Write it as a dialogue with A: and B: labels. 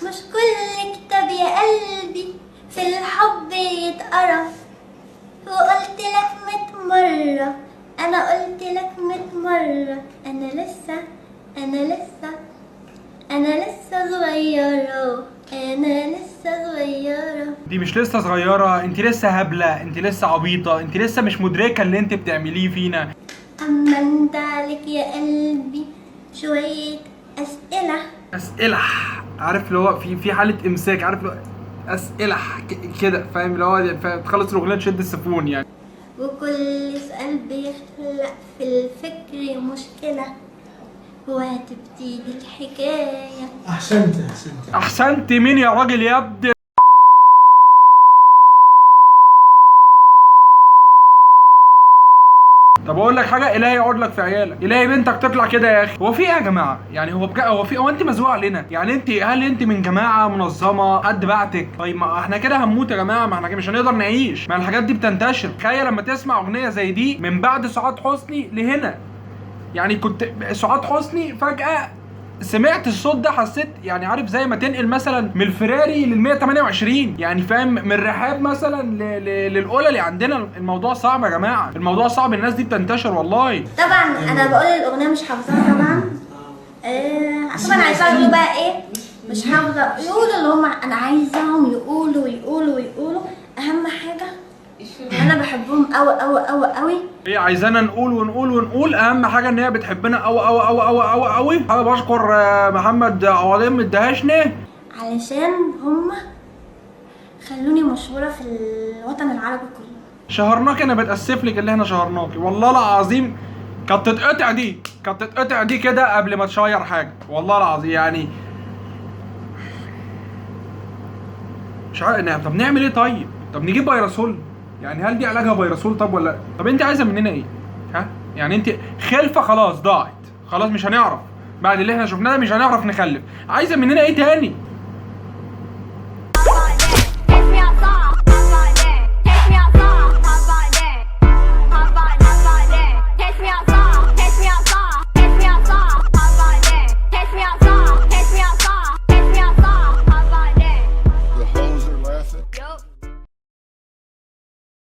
A: مش كل كتاب يا قلبي في الحب يتقرا، وقلت لك 100 مرة، أنا قلت لك 100 مرة، أنا لسه صغيرة، أنا لسه صغيرة.
B: دي مش لسه صغيرة، انت لسه هبلة، انت لسه عبيطة، انت لسه مش مدركة اللي انت بتعمليه فينا.
A: أما انت عليك يا قلبي شوية أسئلة.
B: اسئلة، عارف اللي هو في حالة امساك، عارف اللي هو اسئلة كده، فاهم اللي هو تخلص الاغنية تشد السيفون يعني.
A: وكل سؤال بيخلق في الفكر مشكلة، وهتبتدي الحكاية.
C: احسنت.
B: احسنت مين يا راجل يا ابني؟ طب اقول لك حاجه، الهي يقعد لك في عيالك، الهي بنتك تطلع كده يا اخي. هو في ايه يا جماعه؟ يعني هو انت مزوق علينا يعني؟ هل انت من جماعه منظمه؟ حد بعتك؟ طيب ما احنا كده هنموت يا جماعه، ما احنا كده مش هنقدر نعيش، ما الحاجات دي بتنتشر. تخيل لما تسمع اغنيه زي دي من بعد سعاد حسني لهنا، يعني كنت سعاد حسني فجاه سمعت الصوت ده حسيت يعني، عارف زي ما تنقل مثلا من الفراري لل 128 يعني، فاهم؟ من رحاب مثلا للاولى اللي عندنا. الموضوع صعب يا جماعه، الموضوع صعب، الناس دي بتنتشر والله.
A: طبعا أنا بقول الأغنية مش حافظاها طبعا، طبعا عايزاهم يقولوا بقى إيه، مش حافظة، يقولوا اللي هم أنا عايزاهم يقولوا أهم حاجة أنا بحبهم أوي.
B: هي عايزانا نقول ونقول، اهم حاجه ان هي بتحبنا قوي. انا بشكر محمد عوضين الدهشني
A: علشان هم خلوني مشهورة في الوطن العربي كله.
B: شهرناك. انا بتاسف لك اللي احنا شهرناكي، والله العظيم كانت تتقطع دي كده قبل ما تشير حاجه، والله العظيم يعني. مش عارف. طب نعمل ايه طيب؟ طب نجيب فيروسول يعني؟ هل دي علاجها فيروسول؟ طب ولا طب انت عايزه مننا ايه؟ ها يعني انت خلفه خلاص ضاعت، خلاص مش هنعرف بعد اللي احنا شفناه ده، مش هنعرف نخلف. عايزه مننا ايه تاني؟